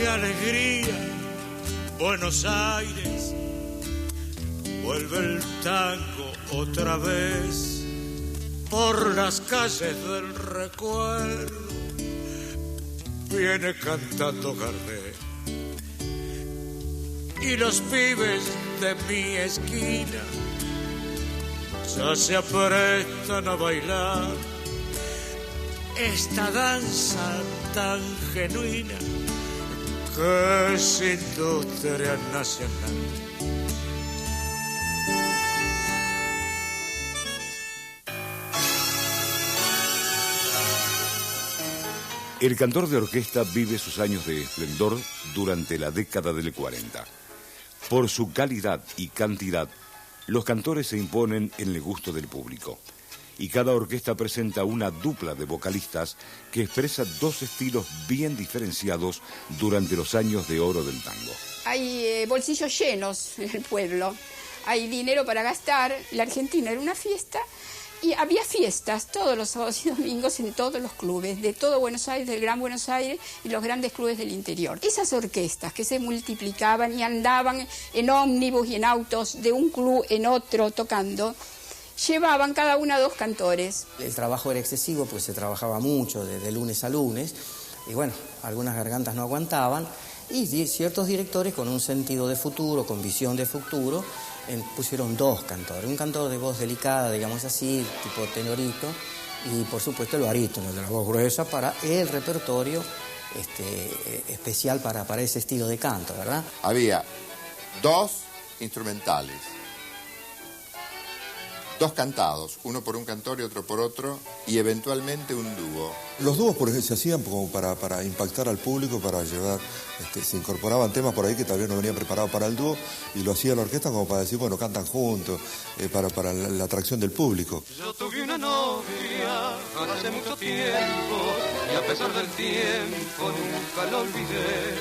qué alegría, Buenos Aires, vuelve el tango otra vez por las calles del recuerdo, viene cantando Gardel. Y los pibes de mi esquina ya se aprestan a bailar esta danza tan genuina que es industria nacional. El cantor de orquesta vive sus años de esplendor durante la década del 40. Por su calidad y cantidad, los cantores se imponen en el gusto del público. Y cada orquesta presenta una dupla de vocalistas que expresa dos estilos bien diferenciados durante los años de oro del tango. Hay bolsillos llenos en el pueblo, hay dinero para gastar. La Argentina era una fiesta y había fiestas todos los sábados y domingos en todos los clubes de todo Buenos Aires, del Gran Buenos Aires y los grandes clubes del interior. Esas orquestas que se multiplicaban y andaban en ómnibus y en autos de un club en otro tocando, llevaban cada una 2 cantores. El trabajo era excesivo, pues se trabajaba mucho, de lunes a lunes, y bueno, algunas gargantas no aguantaban, y ciertos directores con un sentido de futuro, con visión de futuro, pusieron 2 cantores. Un cantor de voz delicada, digamos así, tipo tenorito, y por supuesto el barítono, de la voz gruesa, para el repertorio especial para ese estilo de canto, ¿verdad? Había 2 instrumentales, 2 cantados, uno por un cantor y otro por otro, y eventualmente un dúo. Los dúos por ejemplo, se hacían como para impactar al público, para llevar, se incorporaban temas por ahí que tal vez no venían preparados para el dúo, y lo hacía la orquesta como para decir, bueno, cantan juntos, para la atracción del público. Yo tuve una novia hace mucho tiempo, y a pesar del tiempo nunca la olvidé.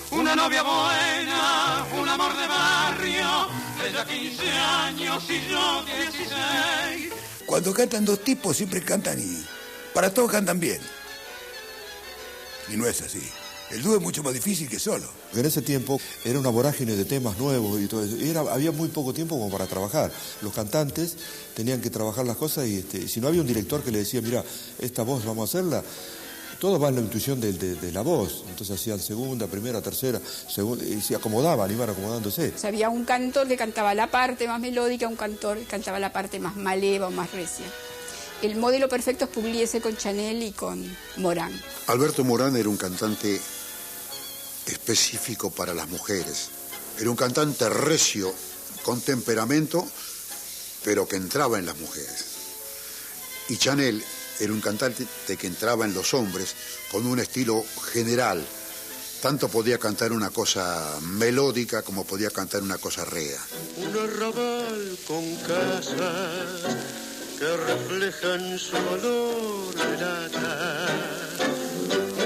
Una novia buena, un amor de barrio, ella 15 años y yo 16. Cuando cantan 2 tipos siempre cantan y para todos cantan bien. Y no es así. El dúo es mucho más difícil que solo. En ese tiempo era una vorágine de temas nuevos y todo eso. Había muy poco tiempo como para trabajar. Los cantantes tenían que trabajar las cosas y si no había un director que le decía, mira, esta voz vamos a hacerla, todo va en la intuición de la voz. Entonces hacían segunda, primera, tercera, segunda, y se acomodaban, iban acomodándose. O sea, había un cantor que cantaba la parte más melódica, un cantor que cantaba la parte más maleva o más recia. El modelo perfecto es Pugliese con Chanel y con Morán. Alberto Morán era un cantante específico para las mujeres. Era un cantante recio, con temperamento, pero que entraba en las mujeres. Y Chanel era un cantante que entraba en los hombres con un estilo general. Tanto podía cantar una cosa melódica como podía cantar una cosa rea. Un arrabal con casas que reflejan su olor de lata.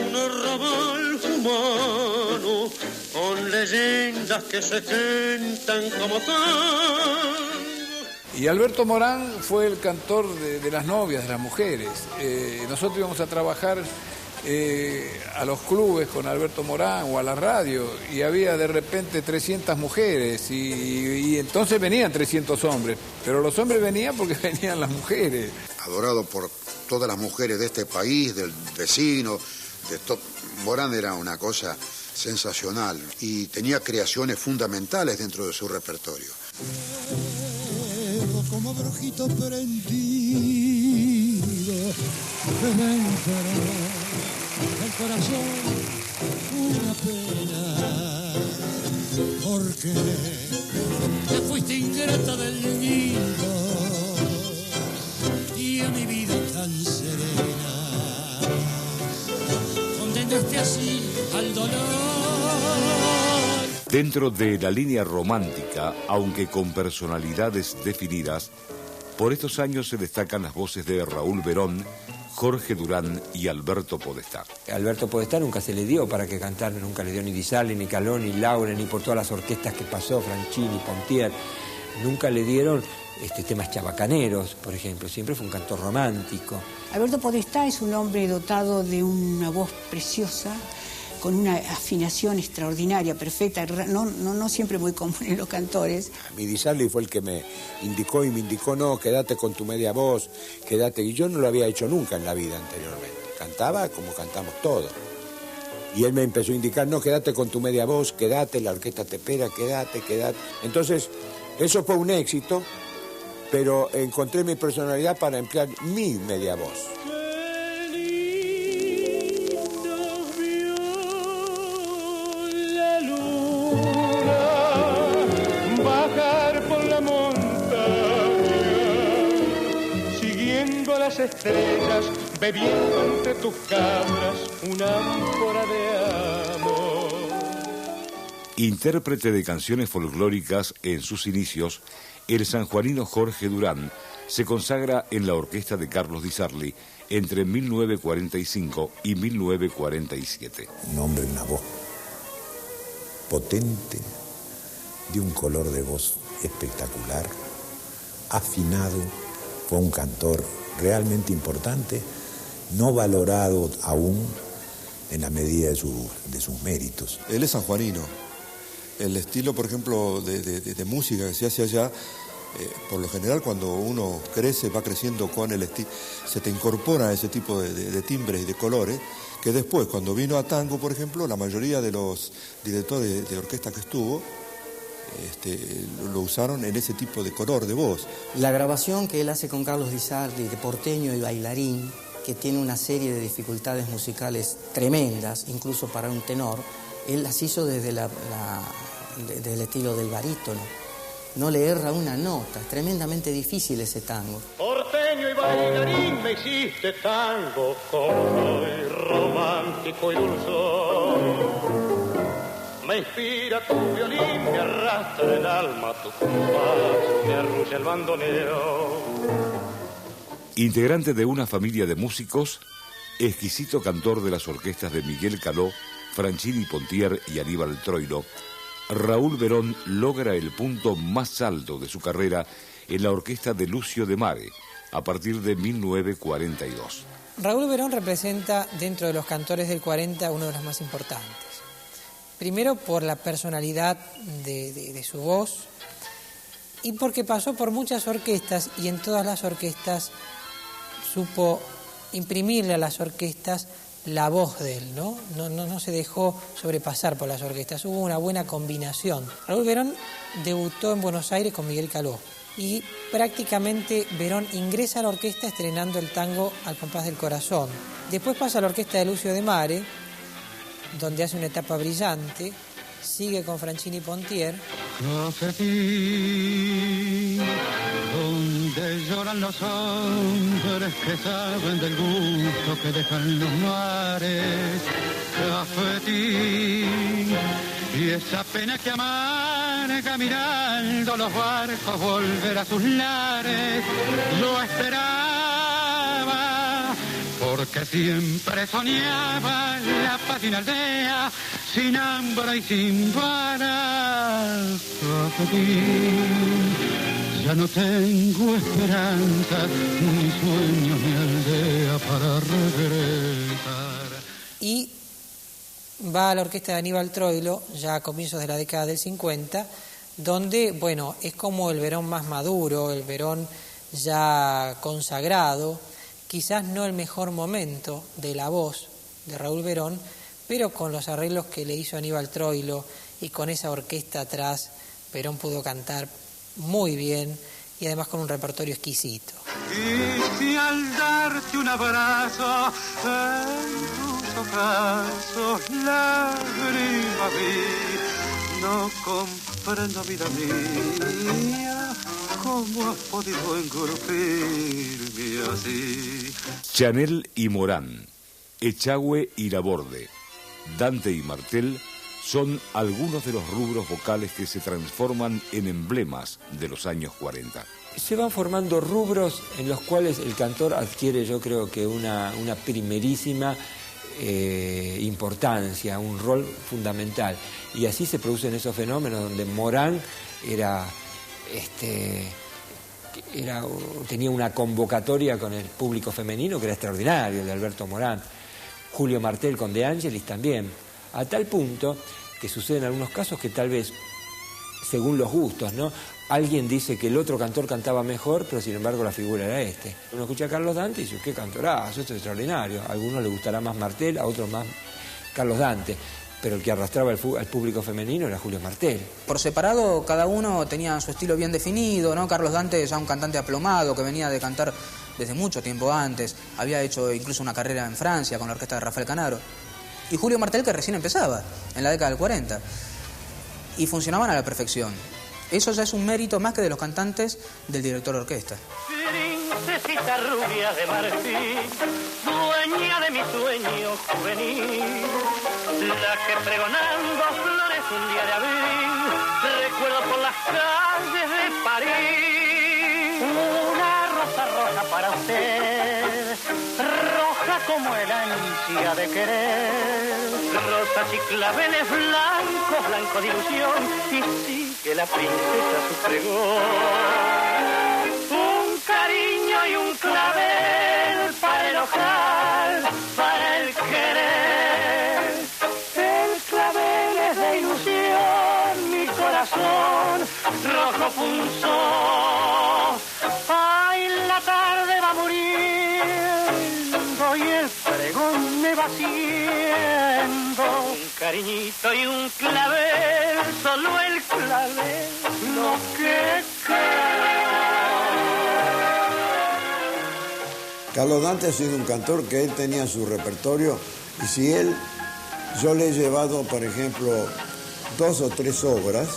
Un arrabal humano con leyendas que se cantan como tango. Y Alberto Morán fue el cantor de las novias, de las mujeres. Nosotros íbamos a trabajar a los clubes con Alberto Morán o a la radio y había de repente 300 mujeres y entonces venían 300 hombres, pero los hombres venían porque venían las mujeres. Adorado por todas las mujeres de este país, del vecino, Morán era una cosa sensacional y tenía creaciones fundamentales dentro de su repertorio. Como brujito prendido, dentro del corazón una pena, porque te fuiste ingrata del nido y a mi vida tan serena condenaste así al dolor. Dentro de la línea romántica, aunque con personalidades definidas, por estos años se destacan las voces de Raúl Verón, Jorge Durán y Alberto Podestá. Alberto Podestá nunca se le dio para que cantara, nunca le dio ni Di Sarli, ni Calón, ni Laura, ni por todas las orquestas que pasó, Franchini, Pontier. Nunca le dieron temas chabacaneros, por ejemplo. Siempre fue un cantor romántico. Alberto Podestá es un hombre dotado de una voz preciosa, con una afinación extraordinaria, perfecta, no siempre muy común en los cantores. Mi Di Sarli fue el que me indicó no, quédate con tu media voz, quédate, y yo no lo había hecho nunca en la vida anteriormente, cantaba como cantamos todos. Y él me empezó a indicar, no, quédate con tu media voz, quédate, la orquesta te espera, quédate. Entonces, eso fue un éxito, pero encontré mi personalidad para emplear mi media voz. Las estrellas, bebiendo entre tus cabras una ámpora de amor. Intérprete de canciones folclóricas en sus inicios, el sanjuanino Jorge Durán se consagra en la orquesta de Carlos Di Sarli entre 1945 y 1947. Un hombre, una voz potente, de un color de voz espectacular, afinado, fue un cantor realmente importante, no valorado aún en la medida de sus méritos. Él es sanjuanino. El estilo, por ejemplo, de música que se hace allá, por lo general cuando uno crece, va creciendo con el estilo, se te incorpora ese tipo de timbres y de colores, que después, cuando vino a tango, por ejemplo, la mayoría de los directores de orquesta que estuvo, lo usaron en ese tipo de color de voz. La grabación que él hace con Carlos Di Sarli de Porteño y Bailarín, que tiene una serie de dificultades musicales tremendas, incluso para un tenor, él las hizo desde del estilo del barítono. No le erra una nota, es tremendamente difícil ese tango. Porteño y bailarín, me hiciste tango, como soy romántico y dulzón. Me inspira tu violín, me arrastra el alma tu compás, me arrulla el bandoneo. Integrante de una familia de músicos, exquisito cantor de las orquestas de Miguel Caló, Franchini Pontier y Aníbal Troilo, Raúl Verón logra el punto más alto de su carrera en la orquesta de Lucio de Mare, a partir de 1942. Raúl Verón representa, dentro de los cantores del 40, uno de los más importantes. Primero por la personalidad de su voz y porque pasó por muchas orquestas y en todas las orquestas supo imprimirle a las orquestas la voz de él, ¿no? No se dejó sobrepasar por las orquestas, hubo una buena combinación. Raúl Verón debutó en Buenos Aires con Miguel Caló y prácticamente Verón ingresa a la orquesta estrenando el tango Al compás del corazón. Después pasa a la orquesta de Lucio de Mare, donde hace una etapa brillante, sigue con Franchini Pontier. Cafetín, donde lloran los hombres que saben del gusto que dejan los mares. Cafetín, y esa pena que amarga mirando los barcos volver a sus lares. Yo esperaba, porque siempre soñaba la paz y una aldea sin hambre y sin varas. Ya no tengo esperanza, ni sueño ni aldea para regresar. Y va a la orquesta de Aníbal Troilo, ya a comienzos de la década del 50, donde, bueno, es como el Verón más maduro, el Verón ya consagrado, quizás no el mejor momento de la voz de Raúl Verón, pero con los arreglos que le hizo Aníbal Troilo y con esa orquesta atrás, Verón pudo cantar muy bien y además con un repertorio exquisito. Y si al darte un abrazo en tus ojos lágrimas vi, no comprendo, vida mía, cómo has podido engolfirme así. Chanel y Morán, Echagüe y Laborde, Dante y Martel son algunos de los rubros vocales que se transforman en emblemas de los años 40. Se van formando rubros en los cuales el cantor adquiere, yo creo que una primerísima importancia, un rol fundamental. Y así se producen esos fenómenos donde Morán tenía una convocatoria con el público femenino que era extraordinario, de Alberto Morán. Julio Martel con De Angelis también. a tal punto que sucede en algunos casos que tal vez, según los gustos, ¿no? Alguien dice que el otro cantor cantaba mejor, pero sin embargo la figura era este. Uno escucha a Carlos Dante y dice, qué cantorazo, esto es extraordinario. A algunos les gustará más Martel, a otros más Carlos Dante. Pero el que arrastraba al público femenino era Julio Martel. Por separado, cada uno tenía su estilo bien definido, ¿no? Carlos Dante, ya un cantante aplomado, que venía de cantar desde mucho tiempo antes. Había hecho incluso una carrera en Francia con la orquesta de Rafael Canaro. Y Julio Martel, que recién empezaba, en la década del 40. Y funcionaban a la perfección. Eso ya es un mérito más que de los cantantes del director de orquesta. Princesita rubia de marfil, dueña de mi sueño juvenil, la que pregonando flores un día de abril, recuerdo por las calles de París. Una rosa roja para usted, roja como el ansia de querer, rosas y claveles blancos, blanco de ilusión, y sigue la princesa su pregón. Un cariño y un clavel para el ojal, para el querer. El clavel es de ilusión, mi corazón rojo punzó. Ay, la tarde va muriendo y el pregón me va haciendo. Un cariñito y un clavel, solo el clavel, lo que Carlos Dante ha sido un cantor que él tenía su repertorio, y si yo le he llevado, por ejemplo, 2 o 3 obras,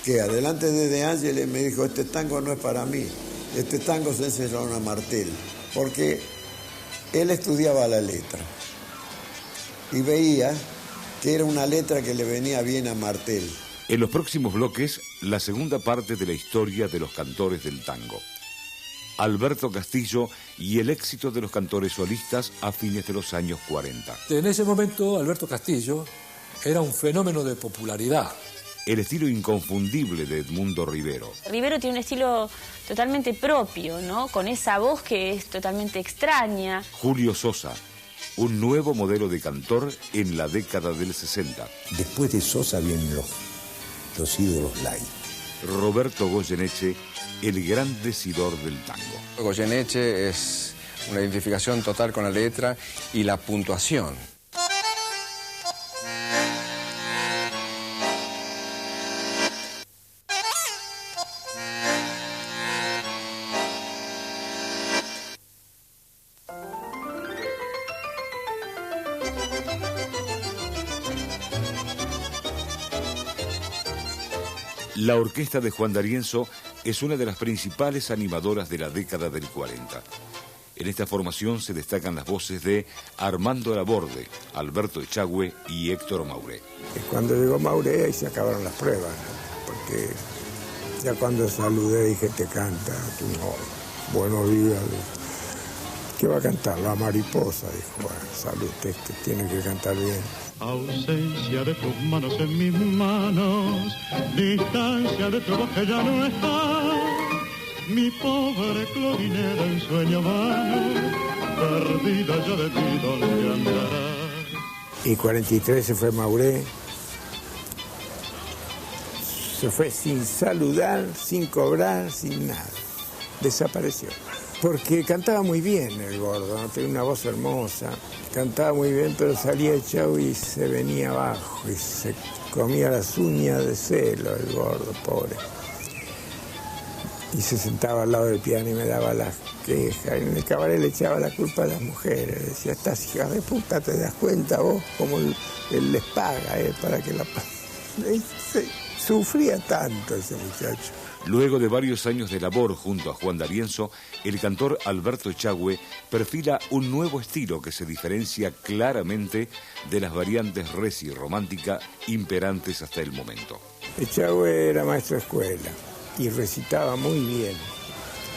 que adelante de De Ángeles me dijo, este tango no es para mí, este tango se enseñaron a Martel, porque él estudiaba la letra y veía que era una letra que le venía bien a Martel. En los próximos bloques, la segunda parte de la historia de los cantores del tango. Alberto Castillo y el éxito de los cantores solistas a fines de los años 40. En ese momento, Alberto Castillo era un fenómeno de popularidad. El estilo inconfundible de Edmundo Rivero. Rivero tiene un estilo totalmente propio, ¿no? Con esa voz que es totalmente extraña. Julio Sosa, un nuevo modelo de cantor en la década del 60. Después de Sosa vienen los ídolos light. Roberto Goyeneche, el gran decidor del tango. Goyeneche es una identificación total con la letra y la puntuación. La orquesta de Juan D'Arienzo es una de las principales animadoras de la década del 40. En esta formación se destacan las voces de Armando Laborde, Alberto Echagüe y Héctor Mauré. Cuando llegó Mauré ahí se acabaron las pruebas, porque ya cuando saludé dije, te canta, tú no, buenos días. ¿Qué va a cantar? La mariposa, dijo, bueno, salud, este tiene que cantar bien. Ausencia de tus manos en mis manos, distancia de tu voz que ya no está, mi pobre Clorinela en sueño vano, perdida ya de ti, ¿dónde andará? Y 43 se fue Mauré, se fue sin saludar, sin cobrar, sin nada, desapareció. Porque cantaba muy bien el gordo, ¿no? Tenía una voz hermosa, cantaba muy bien, pero salía echado y se venía abajo y se comía las uñas de celo el gordo, pobre. Y se sentaba al lado del piano y me daba las quejas. Y en el cabaret le echaba la culpa a las mujeres. Decía, estas hijas de puta, ¿te das cuenta vos cómo él les paga para que la paguen? Sufría tanto ese muchacho. Luego de varios años de labor junto a Juan D'Arienzo, el cantor Alberto Echagüe perfila un nuevo estilo que se diferencia claramente de las variantes reci y romántica imperantes hasta el momento. Echagüe era maestro de escuela y recitaba muy bien.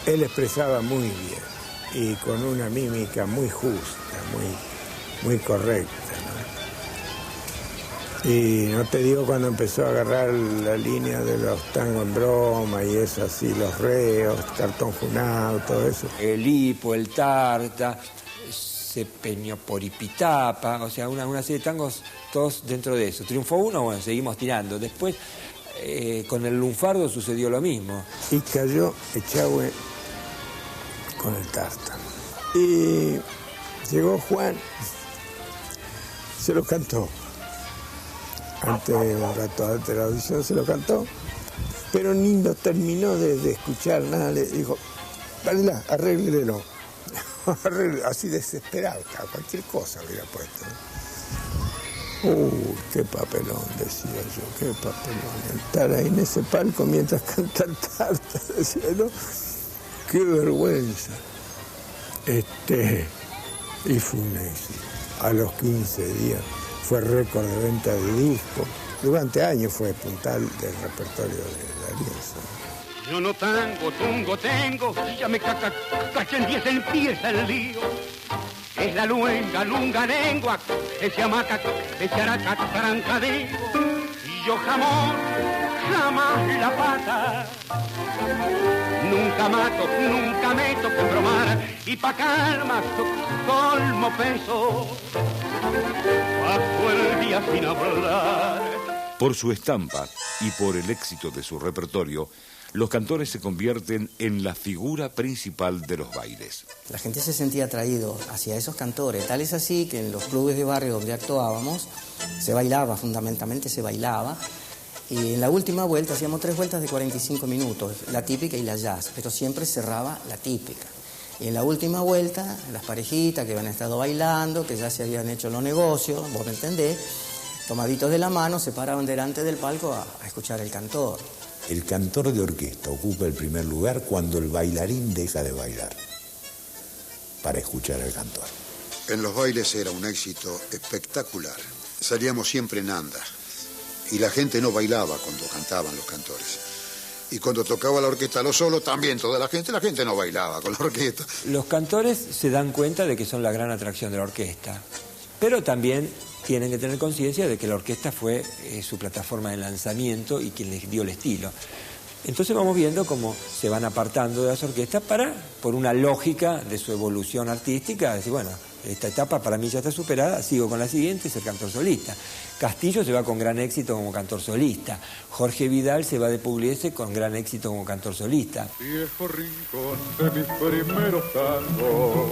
Él expresaba muy bien y con una mímica muy justa, muy correcta, ¿no? Y no te digo cuando empezó a agarrar la línea de los tangos en broma y eso así, los reos, cartón junado, todo eso. El hipo, el tarta, Se Peñó por Ipitapa, o sea, una serie de tangos, todos dentro de eso. Triunfó uno, bueno, seguimos tirando. Después, con el lunfardo sucedió lo mismo. Y cayó Echagüe con el Tártaro. Y llegó Juan, se lo cantó. Antes, un rato antes de la audición se lo cantó, pero ni no terminó de escuchar nada, le dijo, Varela, arréglelo. Así desesperado, cualquier cosa hubiera puesto. Qué papelón, decía yo, qué papelón. Estar ahí en ese palco mientras canta el Tártaro, decía, ¿no? Qué vergüenza. Y fue un éxito. A los 15 días fue récord de venta de discos. Durante años fue puntal del repertorio de D'Arienzo. Yo no tengo, ya me caché en 10, empieza el lío. Es la lunga lengua, ese hamaca, ese araca, trancadillo. Y yo jamás la pata. Nunca mato, nunca meto que bromar. Y pa' calma, colmo peso. Paso el día sin hablar. Por su estampa y por el éxito de su repertorio, los cantores se convierten en la figura principal de los bailes. La gente se sentía atraído hacia esos cantores, tal es así que en los clubes de barrio donde actuábamos se bailaba, fundamentalmente se bailaba, y en la última vuelta hacíamos 3 vueltas de 45 minutos, la típica y la jazz, pero siempre cerraba la típica. Y en la última vuelta, las parejitas que habían estado bailando, que ya se habían hecho los negocios, vos me entendés, tomaditos de la mano, se paraban delante del palco a escuchar el cantor. El cantor de orquesta ocupa el primer lugar cuando el bailarín deja de bailar para escuchar al cantor. En los bailes era un éxito espectacular. Salíamos siempre en andas y la gente no bailaba cuando cantaban los cantores. Y cuando tocaba la orquesta lo solo, también toda la gente no bailaba con la orquesta. Los cantores se dan cuenta de que son la gran atracción de la orquesta, pero también tienen que tener conciencia de que la orquesta fue su plataforma de lanzamiento y quien les dio el estilo. Entonces vamos viendo cómo se van apartando de las orquestas por una lógica de su evolución artística, decir, bueno, esta etapa para mí ya está superada, sigo con la siguiente, es el cantor solista. Castillo se va con gran éxito como cantor solista. Jorge Vidal se va de Pugliese con gran éxito como cantor solista. Viejo rincón de mis primeros tangos,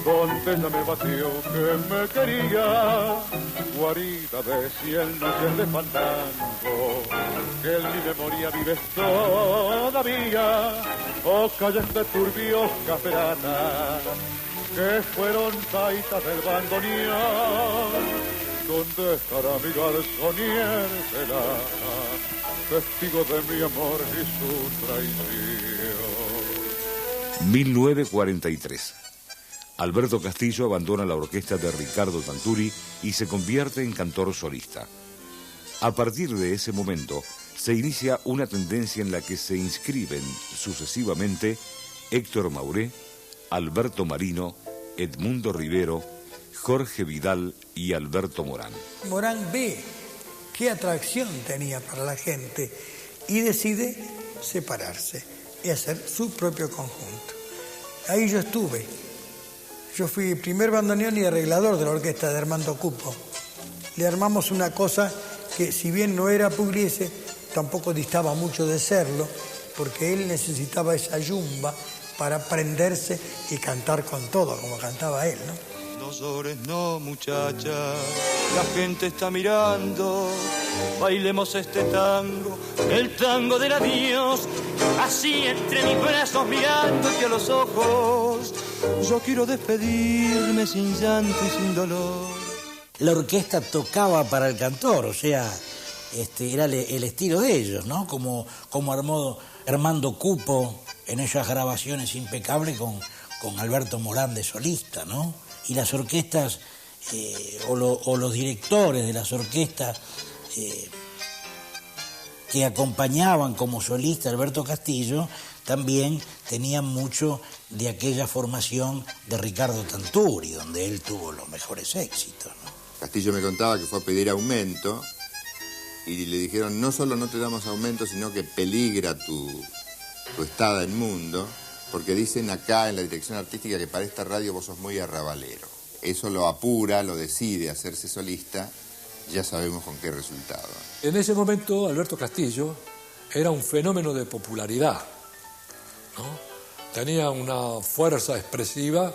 donde ella me batió que me quería, guarida de 100 noches de fandango, que en mi memoria vives todavía, oh calles de turbios caferanas, que fueron taitas del bandoneón. ¿Dónde estará mi garzonier celana, testigo de mi amor y su traición? 1943. Alberto Castillo abandona la orquesta de Ricardo Tanturi y se convierte en cantor solista. A partir de ese momento, se inicia una tendencia en la que se inscriben sucesivamente Héctor Mauré, Alberto Marino, Edmundo Rivero, Jorge Vidal y Alberto Morán. Morán ve qué atracción tenía para la gente y decide separarse y hacer su propio conjunto. Ahí yo estuve. Yo fui primer bandoneón y arreglador de la orquesta de Armando Cupo. Le armamos una cosa que, si bien no era Pugliese, tampoco distaba mucho de serlo, porque él necesitaba esa yumba para prenderse y cantar con todo, como cantaba él, ¿no? No llores, no, muchacha, la gente está mirando, bailemos este tango, el tango del adiós, así entre mis brazos mirándote a los ojos, yo quiero despedirme sin llanto y sin dolor. La orquesta tocaba para el cantor, o sea, era el estilo de ellos, ¿no? Como armó Armando Cupo en esas grabaciones impecables con Alberto Morán de solista, ¿no? Y las orquestas o los directores de las orquestas que acompañaban como solista a Alberto Castillo también tenían mucho de aquella formación de Ricardo Tanturi, donde él tuvo los mejores éxitos, ¿no? Castillo me contaba que fue a pedir aumento y le dijeron, no solo no te damos aumento, sino que peligra tu estada en mundo, porque dicen acá en la dirección artística que para esta radio vos sos muy arrabalero. eso lo apura, lo decide hacerse solista, ya sabemos con qué resultado. En ese momento Alberto Castillo era un fenómeno de popularidad, ¿no? Tenía una fuerza expresiva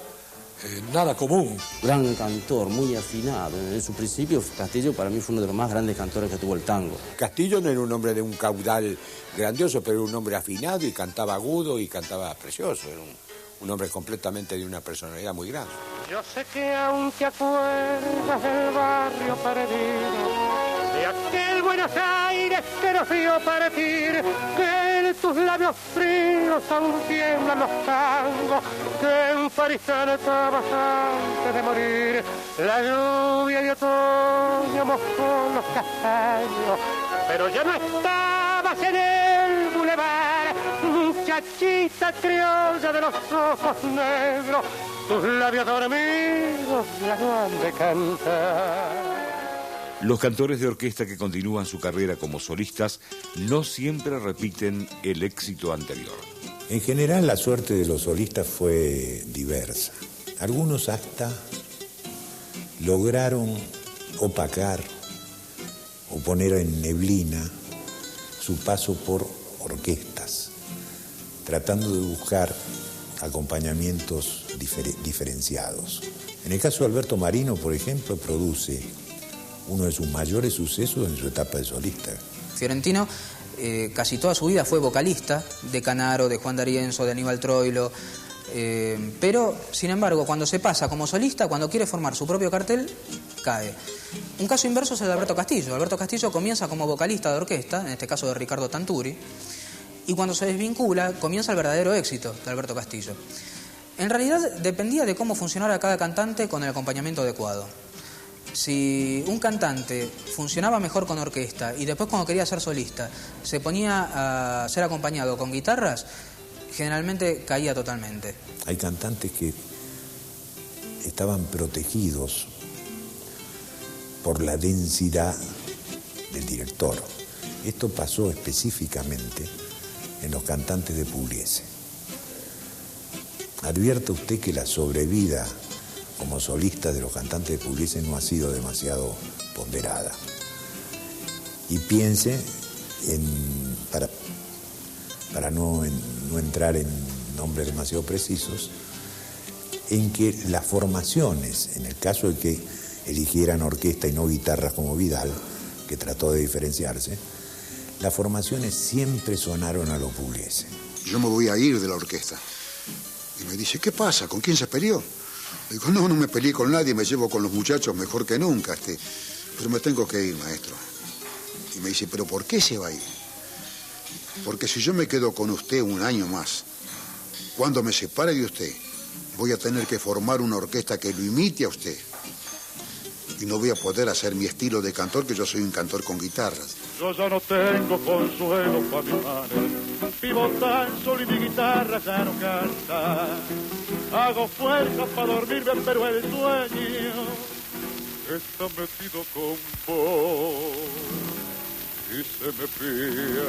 nada común. Gran cantor, muy afinado. En su principio, Castillo para mí fue uno de los más grandes cantores que tuvo el tango. Castillo no era un hombre de un caudal grandioso, pero era un hombre afinado y cantaba agudo y cantaba precioso. Era un hombre completamente de una personalidad muy grande. Yo sé que aún te acuerdas del barrio perdido, de aquel Buenos Aires que nos vio partir, que en tus labios fríos aún tiemblan los tangos, que en París cantabas antes de morir. La lluvia de otoño mojó los castaños, pero ya no estabas en el bulevar, muchachita criolla de los ojos negros, tus labios dormidos ya no han de cantar. Los cantores de orquesta que continúan su carrera como solistas no siempre repiten el éxito anterior. En general la suerte de los solistas fue diversa. Algunos hasta lograron opacar o poner en neblina su paso por orquestas, tratando de buscar acompañamientos diferenciados. En el caso de Alberto Marino, por ejemplo, produce uno de sus mayores sucesos en su etapa de solista. Fiorentino casi toda su vida fue vocalista de Canaro, de Juan D'Arienzo, de Aníbal Troilo, pero sin embargo cuando se pasa como solista, cuando quiere formar su propio cartel, cae. Un caso inverso es el de Alberto Castillo. Alberto Castillo comienza como vocalista de orquesta, en este caso de Ricardo Tanturi, y cuando se desvincula comienza el verdadero éxito de Alberto Castillo. En realidad dependía de cómo funcionara cada cantante con el acompañamiento adecuado. Si un cantante funcionaba mejor con orquesta y después cuando quería ser solista se ponía a ser acompañado con guitarras, generalmente caía totalmente. Hay cantantes que estaban protegidos por la densidad del director. Esto pasó específicamente en los cantantes de Pugliese. Advierta usted que la sobrevida como solista de los cantantes de Pugliese no ha sido demasiado ponderada. Y piense, para no entrar en nombres demasiado precisos, en que las formaciones, en el caso de que eligieran orquesta y no guitarras como Vidal, que trató de diferenciarse, las formaciones siempre sonaron a los Pugliese. Yo me voy a ir de la orquesta. Y me dice, ¿qué pasa? ¿Con quién se peleó? Le digo, no me peleé con nadie, me llevo con los muchachos mejor que nunca, pero me tengo que ir, maestro. Y me dice, ¿pero por qué se va a ir? Porque si yo me quedo con usted un año más, cuando me separe de usted, voy a tener que formar una orquesta que lo imite a usted. Y no voy a poder hacer mi estilo de cantor, que yo soy un cantor con guitarras. Yo ya no tengo consuelo para mi madre, vivo tan solo y mi guitarra ya no canta. Hago fuerza para dormirme, pero el sueño está metido con vos y se me pianta.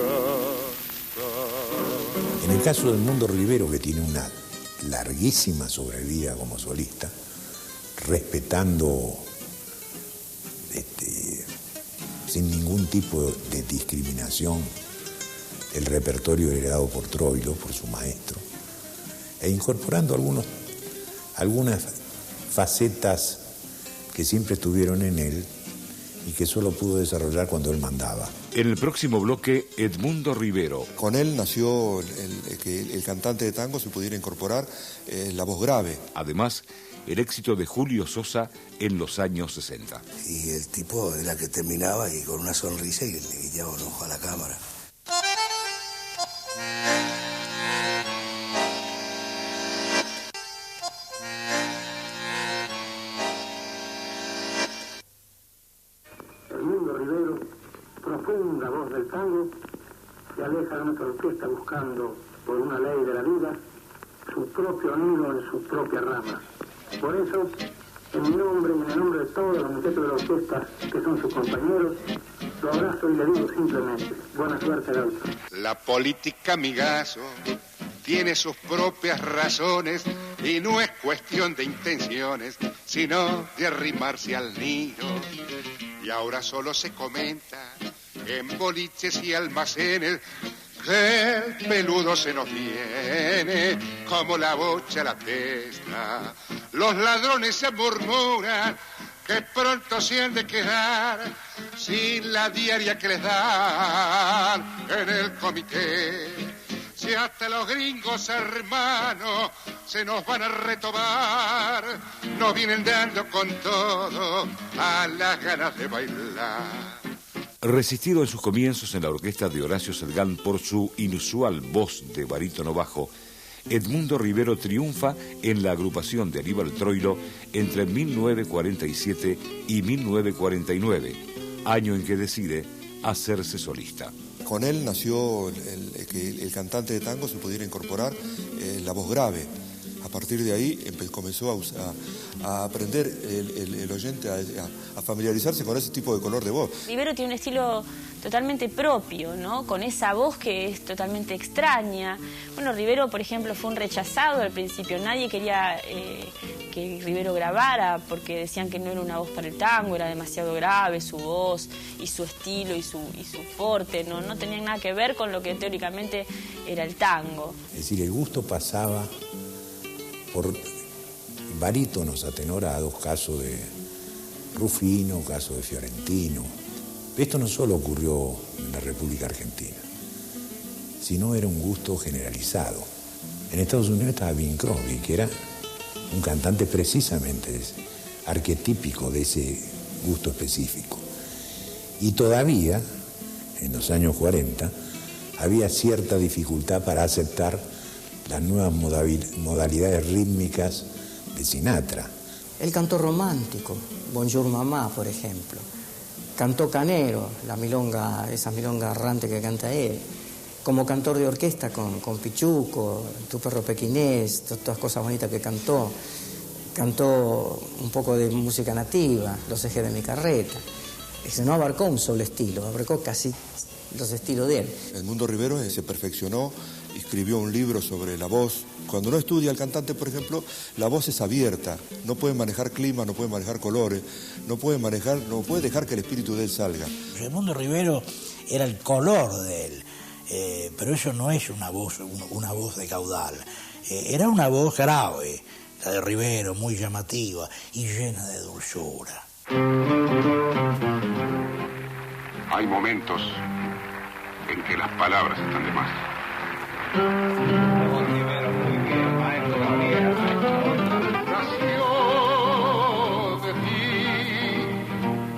En el caso del Mundo Rivero, que tiene una larguísima sobrevida como solista, respetando sin ningún tipo de discriminación el repertorio heredado por Troilo, por su maestro, e incorporando algunas facetas que siempre estuvieron en él y que solo pudo desarrollar cuando él mandaba. En el próximo bloque, Edmundo Rivero. Con él nació que el cantante de tango se pudiera incorporar la voz grave. Además, el éxito de Julio Sosa en los años 60. Y el tipo era que terminaba y con una sonrisa y le guiñaba un ojo a la cámara. Edmundo Rivero, profunda voz del tango, se aleja de nuestra orquesta buscando, por una ley de la vida, su propio nido en su propia rama. Por eso, en mi nombre y en el nombre de todos los muchachos de la orquesta que son sus compañeros, lo abrazo y le digo simplemente, buena suerte, Gaucho. La política, amigazo, tiene sus propias razones y no es cuestión de intenciones, sino de arrimarse al nido. Y ahora solo se comenta en boliches y almacenes que el peludo se nos viene como la bocha a la testa. Los ladrones se murmuran que pronto se han de quedar sin la diaria que les dan en el comité. Si hasta los gringos, hermanos, se nos van a retomar, nos vienen dando con todo a las ganas de bailar. Resistido en sus comienzos en la orquesta de Horacio Salgán por su inusual voz de barítono bajo, Edmundo Rivero triunfa en la agrupación de Aníbal Troilo entre 1947 y 1949, año en que decide hacerse solista. Con él nació que el cantante de tango se pudiera incorporar la voz grave. A partir de ahí comenzó a aprender el oyente a familiarizarse con ese tipo de color de voz. Rivero tiene un estilo totalmente propio, ¿no? Con esa voz que es totalmente extraña. Bueno, Rivero, por ejemplo, fue un rechazado al principio. Nadie quería que Rivero grabara porque decían que no era una voz para el tango, era demasiado grave su voz y su estilo y su porte, no tenían nada que ver con lo que teóricamente era el tango. Es decir, el gusto pasaba por barítonos atenorados, caso de Rufino, caso de Fiorentino. Esto no solo ocurrió en la República Argentina, sino era un gusto generalizado. En Estados Unidos estaba Bing Crosby, que era un cantante precisamente arquetípico de ese gusto específico. Y todavía, en los años 40, había cierta dificultad para aceptar las nuevas modalidades rítmicas de Sinatra. Él cantó romántico, Bonjour Mamá, por ejemplo. Cantó canero, la milonga, esa milonga errante que canta él. Como cantor de orquesta con Pichuco, Tu perro pequinés, todas cosas bonitas que cantó. Cantó un poco de música nativa, Los ejes de mi carreta. No abarcó un solo estilo, abarcó casi los estilos de él. Edmundo Rivero se perfeccionó, escribió un libro sobre la voz. Cuando uno estudia al cantante, por ejemplo, la voz es abierta, no puede manejar clima, no puede manejar colores, no puede dejar que el espíritu de él salga. Edmundo Rivero era el color de él, pero eso no es una voz de caudal, era una voz grave, la de Rivero, muy llamativa y llena de dulzura. Hay momentos en que las palabras están de más. Nació de ti,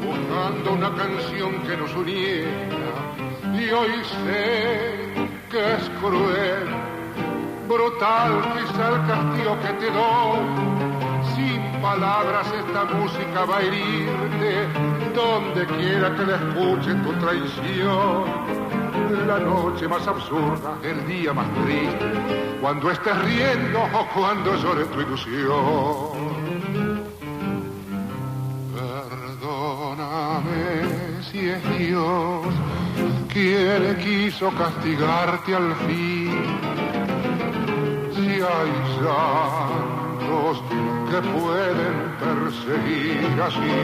buscando una canción que nos uniera, y hoy sé que es cruel, brutal quizá el castigo que te doy. Sin palabras esta música va a herirte, donde quiera que la escuche tu traición. La noche más absurda, el día más triste, cuando estés riendo o cuando llore tu ilusión. Perdóname si es Dios quien quiso castigarte al fin, si hay santos que pueden perseguir así.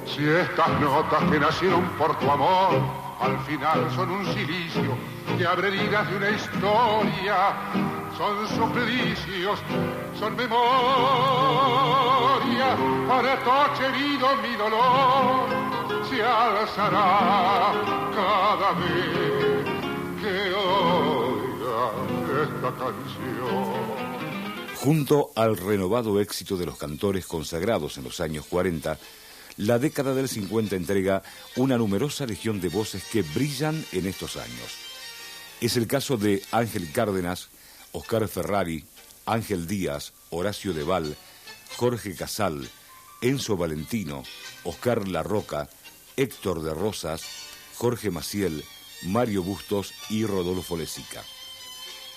Si estas notas que nacieron por tu amor, al final son un silicio que abre heridas de una historia, son suplicios, son memoria, para toche herido mi dolor se alzará cada vez que oiga esta canción. Junto al renovado éxito de los cantores consagrados en los años 40, la década del 50 entrega una numerosa legión de voces que brillan en estos años. Es el caso de Ángel Cárdenas, Oscar Ferrari, Ángel Díaz, Horacio Deval, Jorge Casal, Enzo Valentino, Oscar Larroca, Héctor de Rosas, Jorge Maciel, Mario Bustos y Rodolfo Lezica.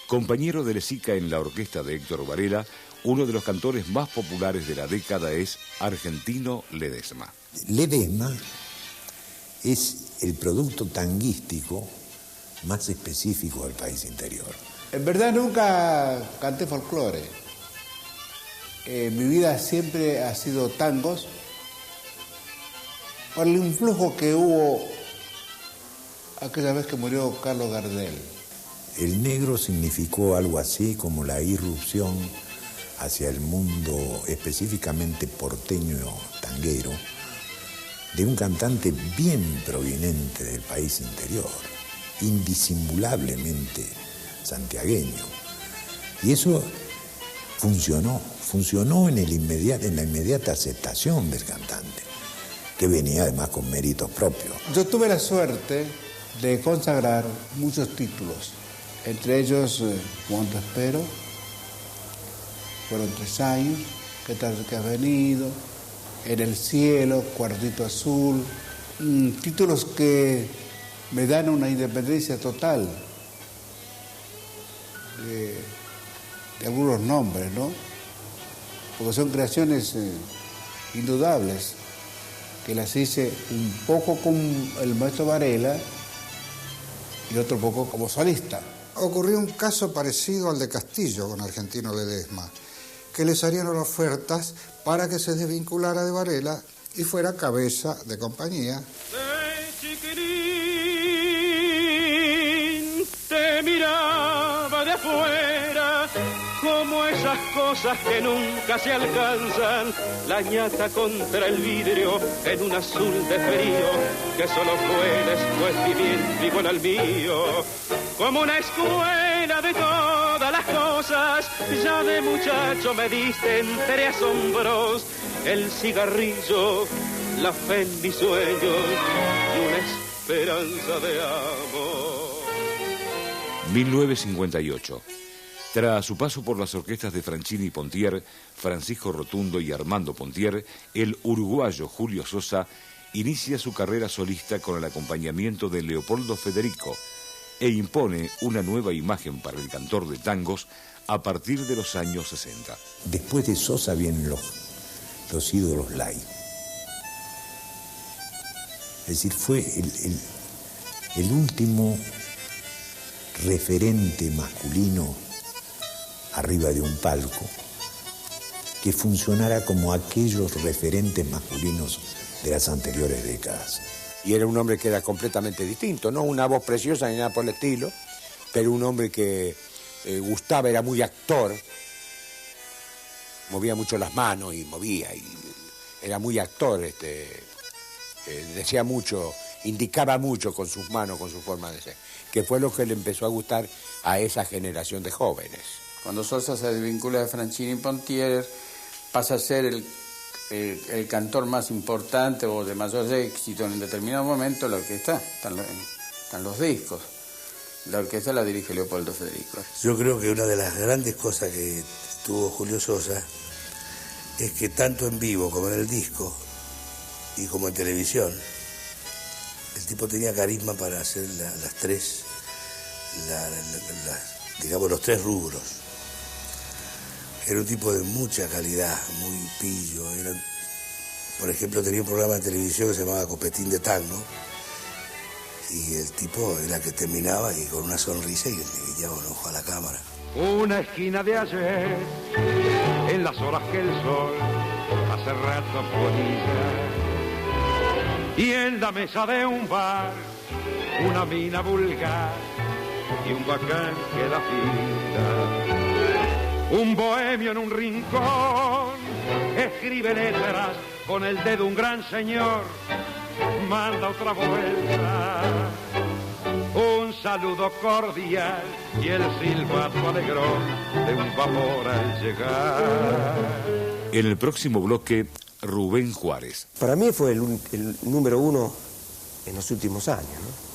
Compañero de Lezica en la orquesta de Héctor Varela, uno de los cantores más populares de la década es Argentino Ledesma. Ledesma es el producto tanguístico más específicos del país interior. En verdad nunca canté folclore. Mi vida siempre ha sido tangos, por el influjo que hubo aquella vez que murió Carlos Gardel. El negro significó algo así como la irrupción hacia el mundo específicamente porteño tanguero de un cantante bien proveniente del país interior, indisimulablemente santiagueño. Y eso funcionó en la inmediata aceptación del cantante, que venía además con méritos propios. Yo tuve la suerte de consagrar muchos títulos, entre ellos Cuánto espero, fueron 3 años, ¿Qué tal que has venido?, En el cielo, Cuartito azul, títulos que me dan una independencia total de algunos nombres, ¿no? Porque son creaciones indudables, que las hice un poco con el maestro Varela y otro poco como solista. Ocurrió un caso parecido al de Castillo con Argentino Ledesma, que les harían ofertas para que se desvinculara de Varela y fuera cabeza de compañía. Te miraba de afuera como esas cosas que nunca se alcanzan, la ñata contra el vidrio en un azul de frío que solo fue después viviendo igual al mío, como una escuela de todas las cosas. Ya de muchacho me diste entre asombros el cigarrillo, la fe en mis sueños y una esperanza de amor. 1958. Tras su paso por las orquestas de Franchini y Pontier, Francisco Rotundo y Armando Pontier, el uruguayo Julio Sosa inicia su carrera solista con el acompañamiento de Leopoldo Federico e impone una nueva imagen para el cantor de tangos a partir de los años 60. Después de Sosa vienen los ídolos live. Es decir, fue el último referente masculino arriba de un palco que funcionara como aquellos referentes masculinos de las anteriores décadas. Y era un hombre que era completamente distinto, no una voz preciosa ni nada por el estilo, pero un hombre que gustaba, era muy actor, movía mucho las manos y era muy actor, decía mucho, indicaba mucho con sus manos, con su forma de ser, que fue lo que le empezó a gustar a esa generación de jóvenes. Cuando Sosa se desvincula de Franchini y Pontier, pasa a ser el cantor más importante o de mayor éxito en un determinado momento. La orquesta, están los discos. La orquesta la dirige Leopoldo Federico. Yo creo que una de las grandes cosas que tuvo Julio Sosa es que tanto en vivo como en el disco y como en televisión, el tipo tenía carisma para hacer las tres, digamos, los 3 rubros. Era un tipo de mucha calidad, muy pillo. Por ejemplo, tenía un programa de televisión que se llamaba Copetín de Tango, y el tipo era que terminaba y con una sonrisa y le guiñaba un ojo a la cámara. Una esquina de ayer, en las horas que el sol hace rato ponía, y en la mesa de un bar, una mina vulgar y un bacán que da pinta. Un bohemio en un rincón escribe letras con el dedo un gran señor, manda otra vuelta, un saludo cordial y el silbato alegrón de un vapor al llegar. En el próximo bloque, Rubén Juárez. Para mí fue el número 1 en los últimos años, ¿no?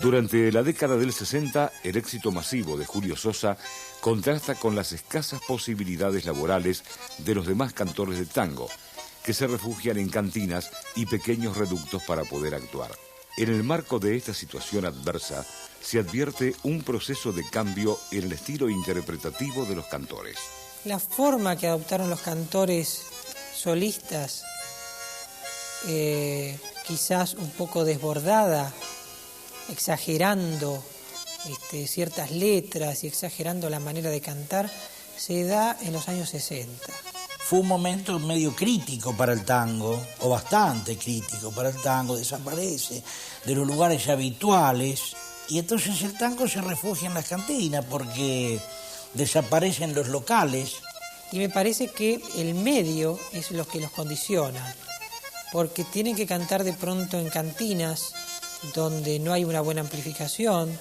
Durante la década del 60, el éxito masivo de Julio Sosa contrasta con las escasas posibilidades laborales de los demás cantores de tango, que se refugian en cantinas y pequeños reductos para poder actuar. En el marco de esta situación adversa, se advierte un proceso de cambio en el estilo interpretativo de los cantores. La forma que adoptaron los cantores solistas, quizás un poco desbordada, exagerando ciertas letras y exagerando la manera de cantar, se da en los años 60. Fue un momento medio crítico para el tango, o bastante crítico para el tango, desaparece de los lugares habituales y entonces el tango se refugia en las cantinas porque desaparecen los locales. Y me parece que el medio es lo que los condiciona, porque tienen que cantar de pronto en cantinas donde no hay una buena amplificación,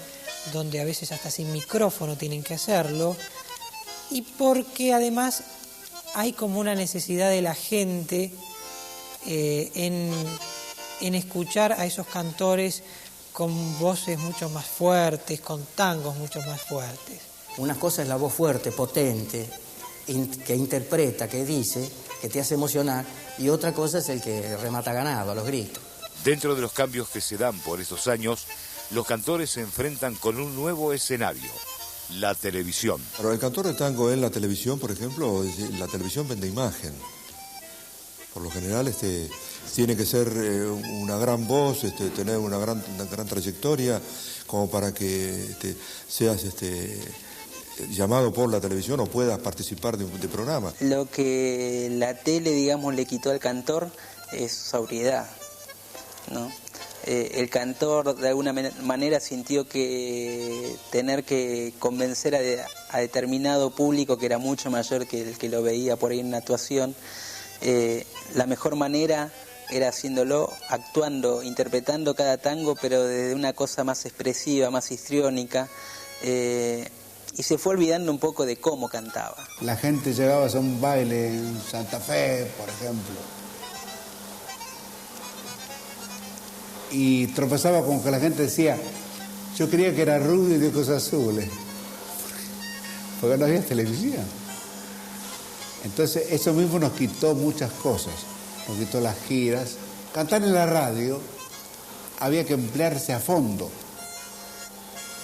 donde a veces hasta sin micrófono tienen que hacerlo, y porque además hay como una necesidad de la gente en escuchar a esos cantores con voces mucho más fuertes, con tangos mucho más fuertes. Una cosa es la voz fuerte, potente, que interpreta, que dice, que te hace emocionar, y otra cosa es el que remata ganado a los gritos. Dentro de los cambios que se dan por estos años, los cantores se enfrentan con un nuevo escenario, la televisión. Pero el cantor de tango en la televisión, por ejemplo, la televisión vende imagen. Por lo general tiene que ser una gran voz, tener una gran trayectoria, como para que seas llamado por la televisión o puedas participar de programa. Lo que la tele, digamos, le quitó al cantor es sobriedad, ¿no? El cantor de alguna manera sintió que tener que convencer a determinado público que era mucho mayor que el que lo veía por ahí en una actuación, la mejor manera era haciéndolo, actuando, interpretando cada tango, pero desde una cosa más expresiva, más histriónica, y se fue olvidando un poco de cómo cantaba. La gente llegaba a un baile en Santa Fe, por ejemplo, y tropezaba con que la gente decía, yo creía que era rubio y de ojos azules, porque no había televisión. Entonces eso mismo nos quitó muchas cosas, nos quitó las giras. Cantar en la radio había que emplearse a fondo.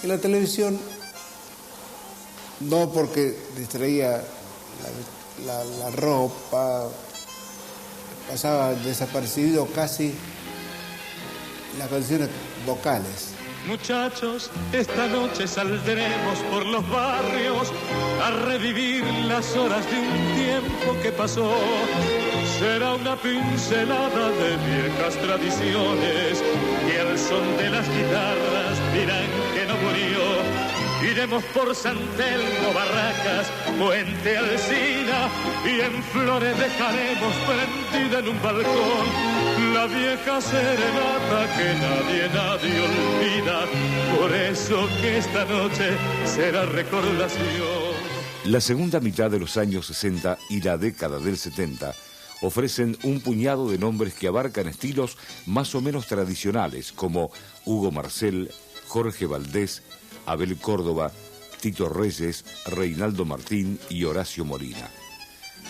En la televisión, no, porque distraía la ropa, pasaba desapercibido casi las canciones vocales. Muchachos, esta noche saldremos por los barrios a revivir las horas de un tiempo que pasó. Será una pincelada de viejas tradiciones que al son de las guitarras dirán que no murió. Iremos por San Telmo, Barracas, Puente Alsina, y en Flores dejaremos prendida en un balcón la vieja serenata que nadie olvida. Por eso que esta noche será recordación. La segunda mitad de los años 60 y la década del 70 ofrecen un puñado de nombres que abarcan estilos más o menos tradicionales, como Hugo Marcel, Jorge Valdés, Abel Córdoba, Tito Reyes, Reinaldo Martín y Horacio Molina.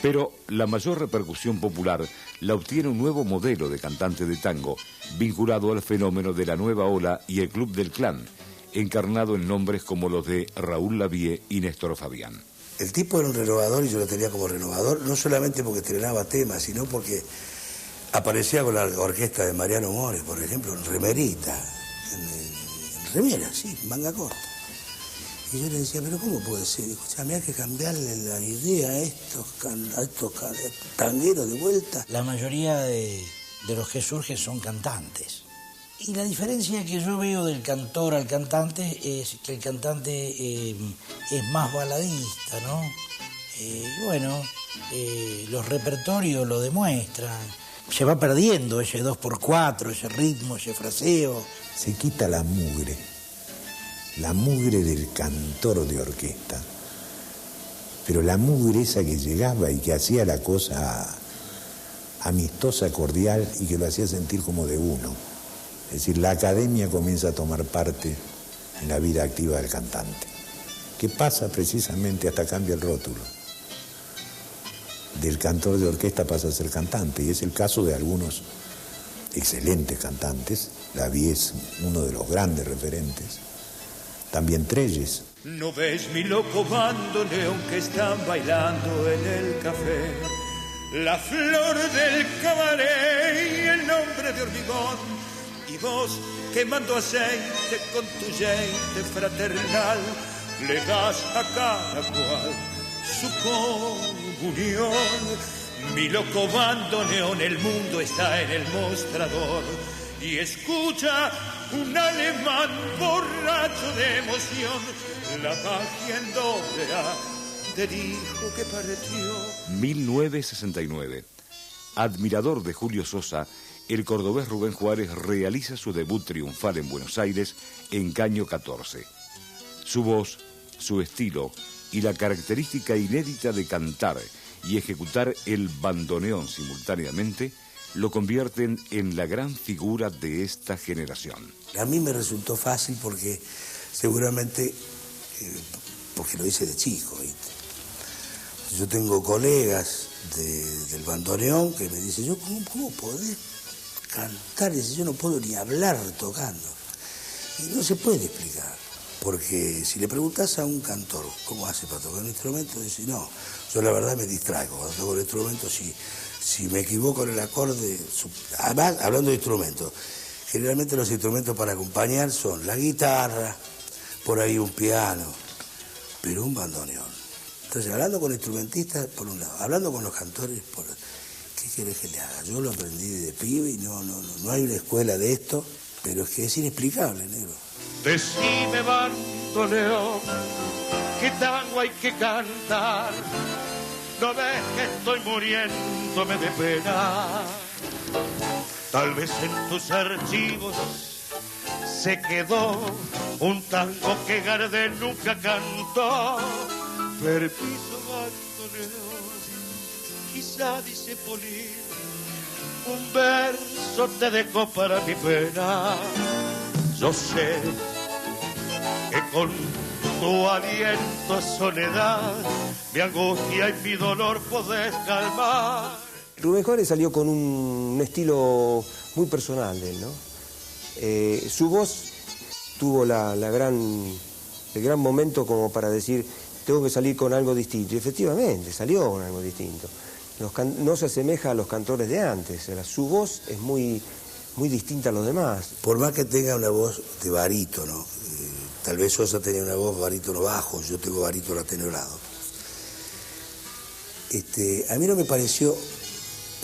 Pero la mayor repercusión popular la obtiene un nuevo modelo de cantante de tango, vinculado al fenómeno de la nueva ola y el Club del Clan, encarnado en nombres como los de Raúl Lavie y Néstor Fabián. El tipo era un renovador y yo lo tenía como renovador, no solamente porque estrenaba temas, sino porque aparecía con la orquesta de Mariano Mores, por ejemplo, en remerita, en remera, sí, manga corta. Y yo le decía, pero ¿cómo puede ser? Dijo, o sea, me hay que cambiarle la idea a estos tangueros de vuelta. La mayoría de los que surgen son cantantes. Y la diferencia que yo veo del cantor al cantante es que el cantante es más baladista, ¿no? Los repertorios lo demuestran. Se va perdiendo ese 2x4, ese ritmo, ese fraseo. Se quita la mugre del cantor de orquesta. Pero la mugre esa que llegaba y que hacía la cosa amistosa, cordial y que lo hacía sentir como de uno. Es decir, la academia comienza a tomar parte en la vida activa del cantante, que pasa precisamente, hasta cambia el rótulo. Del cantor de orquesta pasa a ser cantante, y es el caso de algunos excelentes cantantes David es uno de los grandes referentes. También Trelles. ¿No ves mi loco bandoneón que están bailando en el café? La flor del cabaret y el nombre de hormigón. Y vos quemando aceite con tu gente fraternal, le das a cada cual su comunión. Mi loco bandoneón, el mundo está en el mostrador y escucha un alemán borracho de emoción. La magia en doble A del hijo que partió. 1969. Admirador de Julio Sosa, el cordobés Rubén Juárez realiza su debut triunfal en Buenos Aires en Caño 14. Su voz, su estilo y la característica inédita de cantar y ejecutar el bandoneón simultáneamente lo convierten en la gran figura de esta generación. A mí me resultó fácil porque seguramente, porque lo hice de chico, ¿viste? Yo tengo colegas del bandoneón que me dicen, yo ¿cómo podés cantar? Dice, yo no puedo ni hablar tocando. Y no se puede explicar, porque si le preguntás a un cantor cómo hace para tocar un instrumento, dice, no, yo la verdad me distraigo. Cuando toco el instrumento, si me equivoco en el acorde, además, hablando de instrumentos, generalmente los instrumentos para acompañar son la guitarra, por ahí un piano, pero un bandoneón. Entonces, hablando con instrumentistas, por un lado, hablando con los cantores, por otro. ¿Qué querés que le haga? Yo lo aprendí de pibe y no hay una escuela de esto, pero es que es inexplicable, negro. Decime, bandoneón, qué tango hay que cantar. No ves que estoy muriéndome de pena. Tal vez en tus archivos se quedó un tango que Gardel nunca cantó. Permiso, bandoneón, quizá dice Polín, un verso te dejó para mi pena. Yo sé que con tu aliento a soledad mi angustia y mi dolor podés calmar. Rubén Juárez salió con un estilo muy personal de él, ¿no? Su voz tuvo el gran momento como para decir, tengo que salir con algo distinto. Y efectivamente, salió con algo distinto. No se asemeja a los cantores de antes. Su voz es muy distinta a los demás. Por más que tenga una voz de barítono, tal vez Sosa tenía una voz barítono bajo, yo tengo barítono atenuado. A mí no me pareció,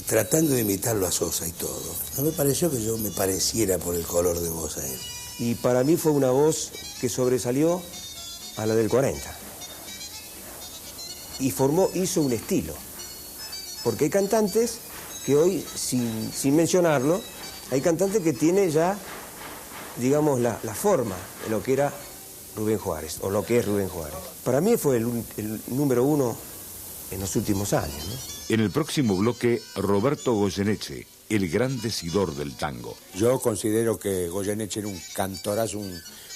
tratando de imitarlo a Sosa y todo, no me pareció que yo me pareciera por el color de voz a él. Y para mí fue una voz que sobresalió a la del 40. Y hizo un estilo. Porque hay cantantes que hoy, sin mencionarlo, hay cantantes que tienen ya, digamos, la forma de lo que era Rubén Juárez, o lo que es Rubén Juárez. Para mí fue el número uno en los últimos años, ¿no? En el próximo bloque, Roberto Goyeneche, el gran decidor del tango. Yo considero que Goyeneche era un cantorazo,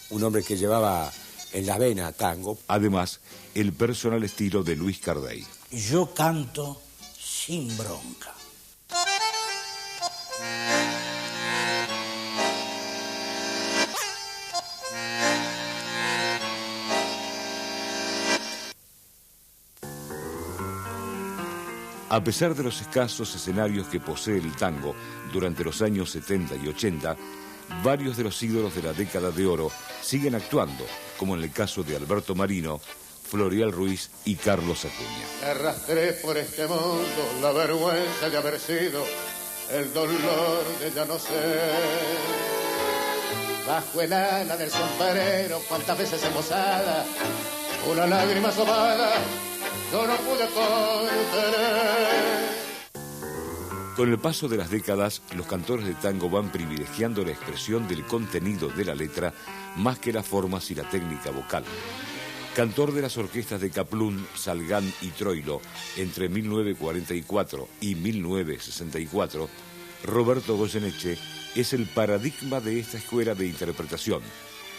un hombre que llevaba en la vena tango. Además, el personal estilo de Luis Cardey. Yo canto sin bronca. A pesar de los escasos escenarios que posee el tango durante los años 70 y 80, varios de los ídolos de la década de oro siguen actuando, como en el caso de Alberto Marino, Florial Ruiz y Carlos Acuña. Arrastré por este mundo la vergüenza de haber sido, el dolor de ya no ser. Bajo el ala del sombrero, cuántas veces embosada, una lágrima asomada, yo no pude contener. Con el paso de las décadas, los cantores de tango van privilegiando la expresión del contenido de la letra más que las formas y la técnica vocal. Cantor de las orquestas de Kaplún, Salgán y Troilo entre 1944 y 1964, Roberto Goyeneche es el paradigma de esta escuela de interpretación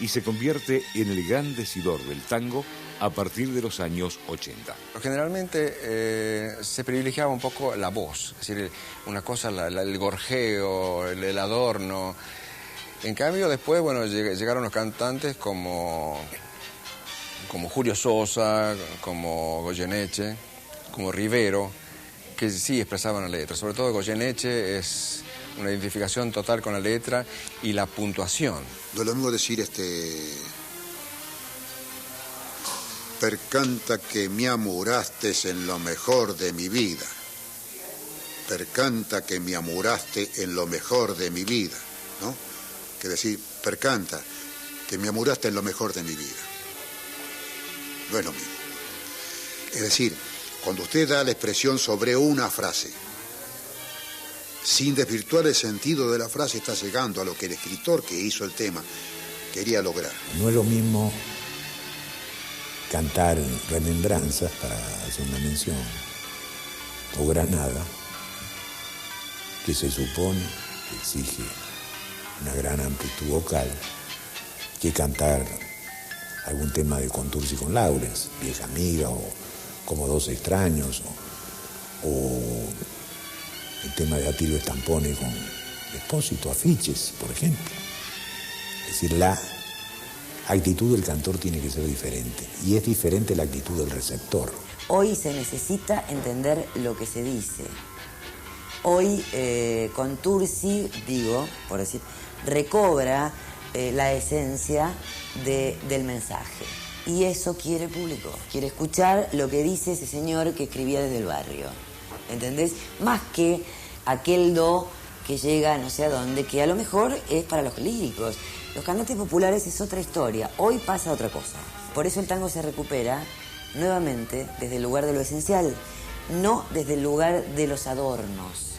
y se convierte en el gran decidor del tango a partir de los años 80. Generalmente se privilegiaba un poco la voz, es decir, una cosa, el gorjeo, el adorno, En cambio, después, bueno, llegaron los cantantes como Julio Sosa, como Goyeneche, como Rivero, que sí expresaban la letra. Sobre todo Goyeneche es una identificación total con la letra y la puntuación. No es lo mismo decir percanta que me amuraste en lo mejor de mi vida. Percanta que me amuraste en lo mejor de mi vida, ¿no? Que decir, percanta que me amuraste en lo mejor de mi vida. No es lo mismo. Es decir, cuando usted da la expresión sobre una frase, sin desvirtuar el sentido de la frase, está llegando a lo que el escritor que hizo el tema quería lograr. No es lo mismo cantar Remembranzas, para hacer una mención, o Granada, que se supone que exige una gran amplitud vocal, que cantar algún tema de Contursi con Laurens, Vieja Amiga, o Como Dos Extraños, o el tema de Atilio Stampone con Espósito, Afiches, por ejemplo. Es decir, la actitud del cantor tiene que ser diferente, y es diferente la actitud del receptor. Hoy se necesita entender lo que se dice. Hoy Contursi, digo, por decir, recobra la esencia del mensaje. Y eso quiere el público. Quiere escuchar lo que dice ese señor que escribía desde el barrio. ¿Entendés? Más que aquel do que llega no sé a dónde, que a lo mejor es para los líricos. Los cantantes populares es otra historia. Hoy pasa otra cosa. Por eso el tango se recupera nuevamente desde el lugar de lo esencial, no desde el lugar de los adornos.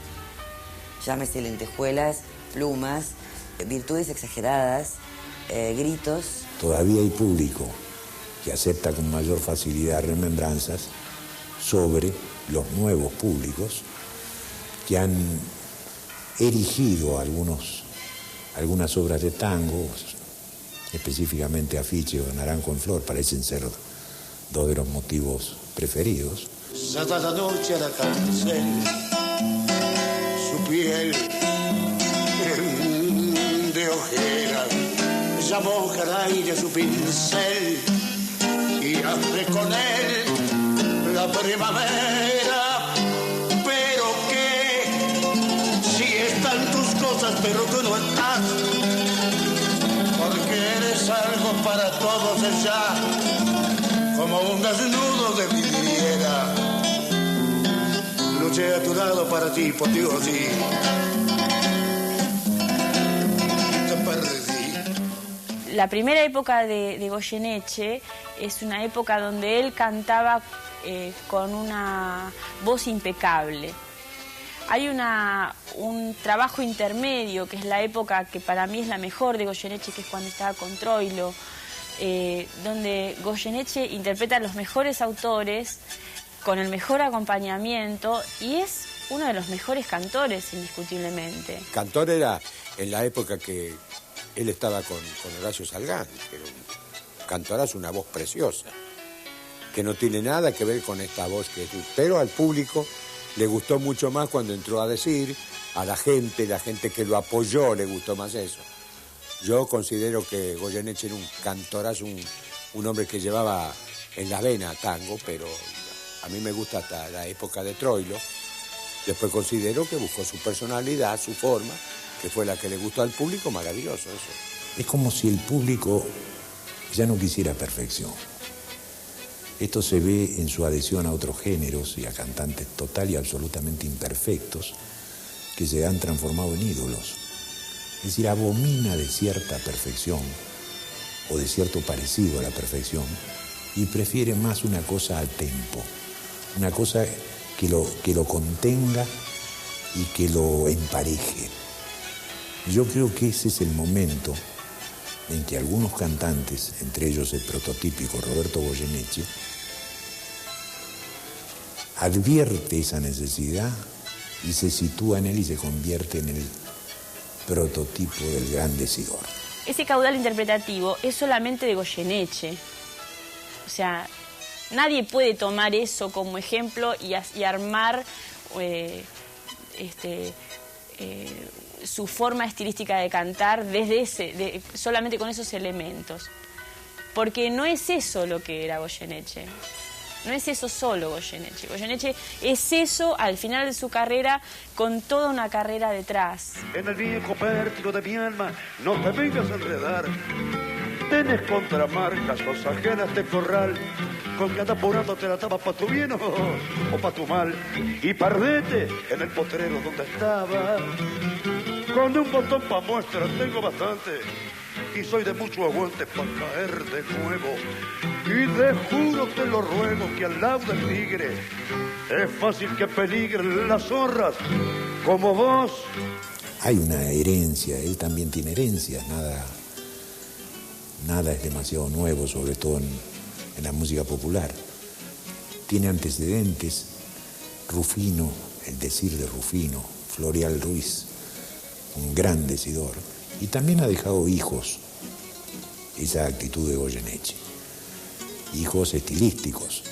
Llámese lentejuelas, plumas, virtudes exageradas, gritos. Todavía hay público que acepta con mayor facilidad Remembranzas sobre los nuevos públicos que han erigido algunas obras de tango, específicamente Afiche o Naranjo en Flor, parecen ser dos de los motivos preferidos. Sada la noche a la cárcel, su piel de ojera, llamó caray de su pincel y hace con él la primavera. Pero que si están tus cosas, pero tú no estás, porque eres algo para todos ya, como un desnudo de vidriera. Luché a tu lado para ti, por Dios, sí. Te perdí. La primera época de Goyeneche es una época donde él cantaba con una voz impecable. Hay un trabajo intermedio, que es la época que para mí es la mejor de Goyeneche, que es cuando estaba con Troilo, donde Goyeneche interpreta a los mejores autores con el mejor acompañamiento y es uno de los mejores cantores, indiscutiblemente. Cantor era en la época que él estaba con Horacio Salgán, que era un cantorazo, una voz preciosa, que no tiene nada que ver con esta voz que es. Pero al público le gustó mucho más cuando entró a decir, a la gente que lo apoyó le gustó más eso. Yo considero que Goyeneche era un cantorazo, un hombre que llevaba en la vena tango, pero a mí me gusta hasta la época de Troilo. Después considero que buscó su personalidad, su forma, que fue la que le gustó al público, maravilloso eso. Es como si el público ya no quisiera perfección. Esto se ve en su adhesión a otros géneros y a cantantes total y absolutamente imperfectos que se han transformado en ídolos. Es decir, abomina de cierta perfección o de cierto parecido a la perfección y prefiere más una cosa a tempo, una cosa que lo contenga y que lo empareje. Yo creo que ese es el momento en que algunos cantantes, entre ellos el prototípico Roberto Goyeneche, advierte esa necesidad y se sitúa en él y se convierte en el prototipo del gran decidor. Ese caudal interpretativo es solamente de Goyeneche. O sea, nadie puede tomar eso como ejemplo y armar su forma estilística de cantar desde solamente con esos elementos. Porque no es eso lo que era Goyeneche. No es eso solo Goyeneche. Goyeneche es eso al final de su carrera, con toda una carrera detrás. En el viejo pértigo de mi alma no te vengas a enredar. Tenés contramarcas, cosas ajenas de corral, con que anda apurando te la tapa pa' tu bien o pa' tu mal. Y perdete en el potrero donde estaba. Con un botón pa' muestra tengo bastante. Y soy de mucho aguante para caer de nuevo. Y te juro, te lo ruego, que al lado del tigre es fácil que peligren las zorras como vos. Hay una herencia, él también tiene herencias, nada es demasiado nuevo, sobre todo en la música popular. Tiene antecedentes, Rufino, el decir de Rufino, Floreal Ruiz, un gran decidor. Y también ha dejado hijos, esa actitud de Goyeneche, hijos estilísticos.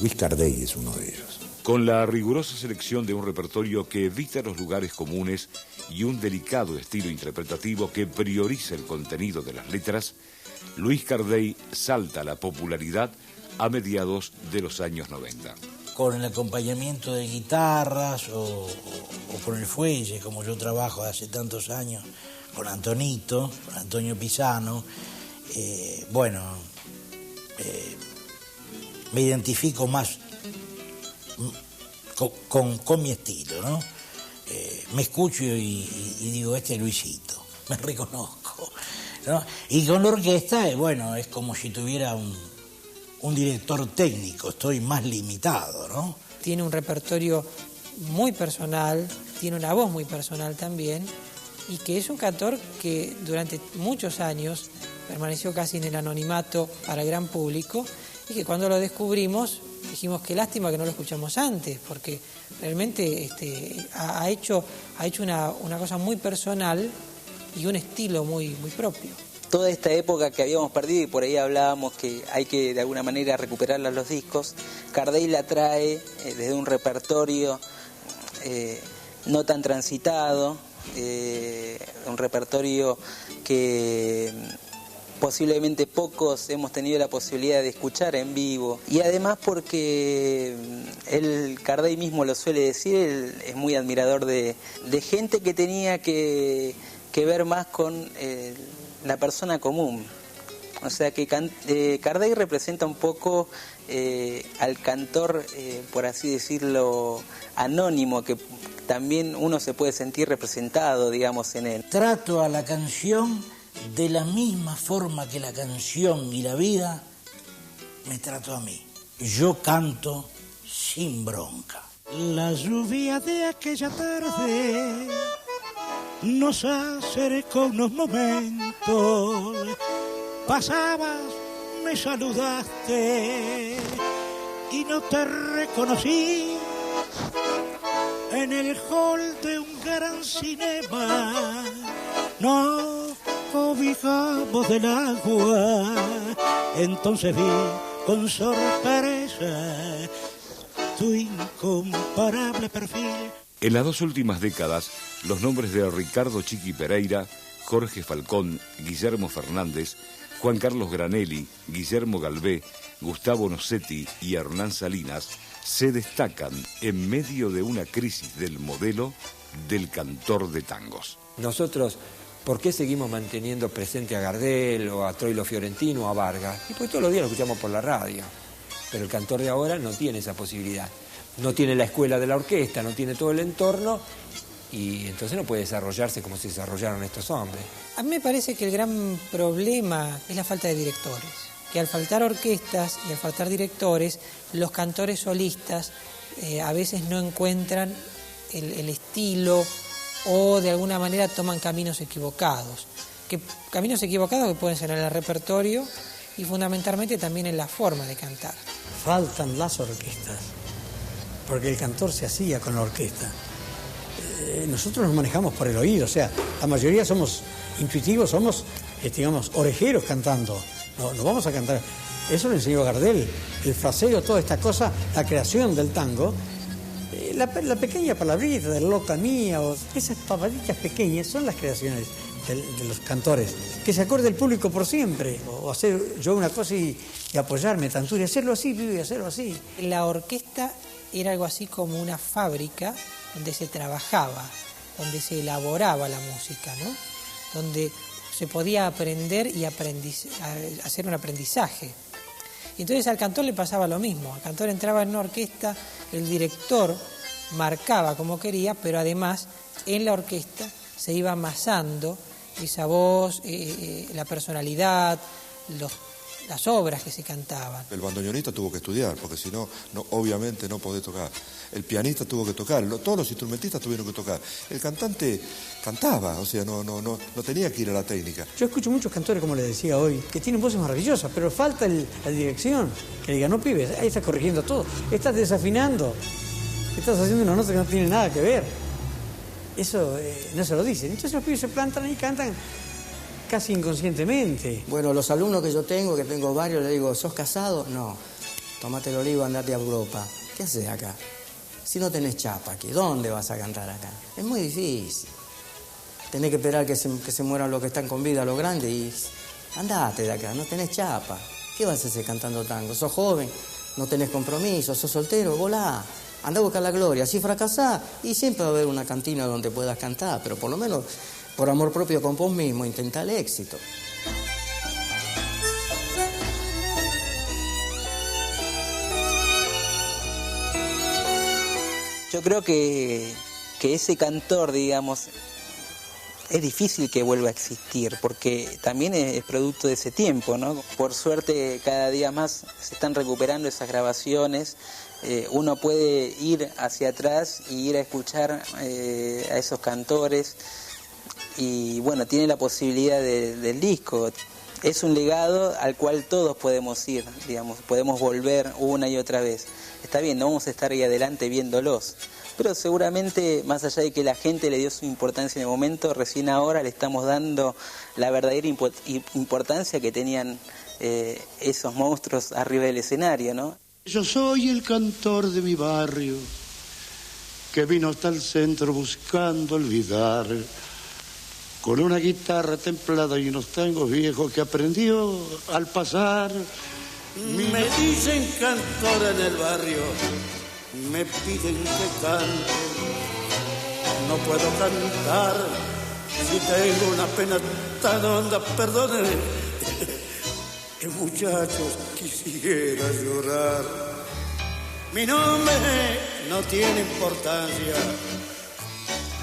Luis Cardey es uno de ellos. Con la rigurosa selección de un repertorio que evita los lugares comunes y un delicado estilo interpretativo que prioriza el contenido de las letras, Luis Cardey salta a la popularidad a mediados de los años 90. Con el acompañamiento de guitarras o con el fuelle, como yo trabajo hace tantos años, con Antonito, Antonio Pisano, me identifico más con mi estilo, ¿no? Me escucho y digo, este es Luisito, me reconozco, ¿no? Y con la orquesta, es como si tuviera un director técnico, estoy más limitado, ¿no? Tiene un repertorio muy personal, tiene una voz muy personal también, y que es un cantor que durante muchos años permaneció casi en el anonimato para el gran público, y que cuando lo descubrimos dijimos qué lástima que no lo escuchamos antes, porque realmente ha hecho una cosa muy personal y un estilo muy, muy propio. Toda esta época que habíamos perdido, y por ahí hablábamos que hay que de alguna manera recuperarla los discos, Cardey la trae desde un repertorio no tan transitado, un repertorio que posiblemente pocos hemos tenido la posibilidad de escuchar en vivo, y además porque Cardey mismo lo suele decir, él es muy admirador de gente que tenía que ver más con la persona común. O sea que Cardey representa un poco al cantor, por así decirlo, anónimo, que también uno se puede sentir representado, digamos, en él. Trato a la canción de la misma forma que la canción y la vida me trató a mí. Yo canto sin bronca. La lluvia de aquella tarde nos acercó unos momentos. Pasabas, me saludaste y no te reconocí. En el hall de un gran cinema nos cobijamos del agua. Entonces vi con sorpresa tu incomparable perfil. En las dos últimas décadas, los nombres de Ricardo Chiqui Pereira, Jorge Falcón, Guillermo Fernández, Juan Carlos Granelli, Guillermo Galvé, Gustavo Nocetti y Hernán Salinas se destacan en medio de una crisis del modelo del cantor de tangos. Nosotros, ¿por qué seguimos manteniendo presente a Gardel o a Troilo Fiorentino o a Vargas? Y pues todos los días lo escuchamos por la radio. Pero el cantor de ahora no tiene esa posibilidad. No tiene la escuela de la orquesta, no tiene todo el entorno y entonces no puede desarrollarse como se desarrollaron estos hombres. A mí me parece que el gran problema es la falta de directores. Que al faltar orquestas y al faltar directores, los cantores solistas a veces no encuentran el estilo o de alguna manera toman caminos equivocados. Caminos equivocados que pueden ser en el repertorio y fundamentalmente también en la forma de cantar. Faltan las orquestas, porque el cantor se hacía con la orquesta. Nosotros nos manejamos por el oído, o sea, la mayoría somos intuitivos, somos, digamos, orejeros cantando. No vamos a cantar. Eso lo enseñó Gardel, el fraseo, toda esta cosa, la creación del tango, La pequeña palabrita de loca mía, o esas pavaditas pequeñas son las creaciones de los cantores. Que se acuerde el público por siempre, o hacer yo una cosa y apoyarme tanto, y hacerlo así, y hacerlo así. La orquesta era algo así como una fábrica donde se trabajaba, donde se elaboraba la música, ¿no? Donde se podía aprender y hacer un aprendizaje. Y entonces al cantor le pasaba lo mismo. El cantor entraba en una orquesta, el director marcaba como quería, pero además en la orquesta se iba amasando esa voz, la personalidad, las obras que se cantaban. El bandoneonista tuvo que estudiar, porque si no, obviamente no podía tocar. El pianista tuvo que tocar, todos los instrumentistas tuvieron que tocar. El cantante cantaba, o sea, no tenía que ir a la técnica. Yo escucho muchos cantores, como les decía hoy, que tienen voces maravillosas, pero falta la dirección, que diga, no pibes, ahí estás corrigiendo todo, estás desafinando, estás haciendo una nota que no tiene nada que ver. Eso no se lo dicen. Entonces los pibes se plantan y cantan casi inconscientemente. Bueno, los alumnos que yo tengo varios, le digo, ¿sos casado? No. Tómate el olivo, andate a Europa. ¿Qué haces acá? Si no tenés chapa aquí, ¿dónde vas a cantar acá? Es muy difícil. Tenés que esperar que se mueran los que están con vida, los grandes, y andate de acá, no tenés chapa. ¿Qué vas a hacer cantando tango? Sos joven, no tenés compromiso, sos soltero, volá. Andá a buscar la gloria. Si fracasás, y siempre va a haber una cantina donde puedas cantar, pero por lo menos por amor propio con vos mismo, intenta el éxito. Yo creo que ese cantor, digamos, es difícil que vuelva a existir, porque también es producto de ese tiempo, ¿no? Por suerte, cada día más se están recuperando esas grabaciones. Uno puede ir hacia atrás y ir a escuchar a esos cantores, y bueno, tiene la posibilidad del disco. Es un legado al cual todos podemos ir, digamos, podemos volver una y otra vez. Está bien, no vamos a estar ahí adelante viéndolos, pero seguramente, más allá de que la gente le dio su importancia en el momento, recién ahora le estamos dando la verdadera importancia que tenían esos monstruos arriba del escenario, ¿no? Yo soy el cantor de mi barrio, que vino hasta el centro buscando olvidar, con una guitarra templada y unos tangos viejos que aprendió al pasar. Me dicen cantor en el barrio, me piden que cante, no puedo cantar si tengo una pena tan honda, perdone, que muchachos quisiera llorar. Mi nombre no tiene importancia,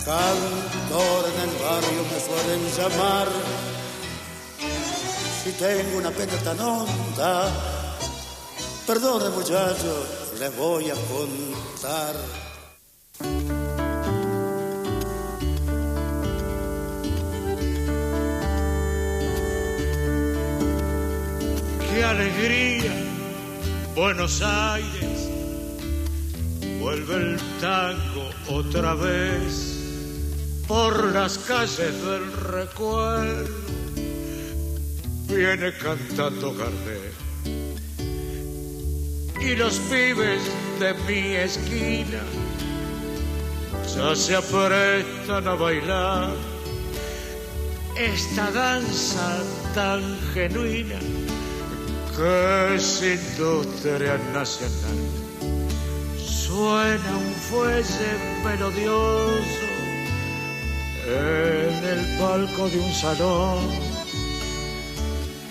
cantor en el barrio me suelen llamar. Si tengo una pena tan honda, perdone muchachos, les voy a contar. ¡Qué alegría! Buenos Aires, vuelve el tango otra vez por las calles del recuerdo. Viene cantando Gardel y los pibes de mi esquina ya se aprestan a bailar esta danza tan genuina que es industria nacional. Suena un fuelle melodioso en el palco de un salón,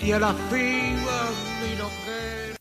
y a las pibas milongueras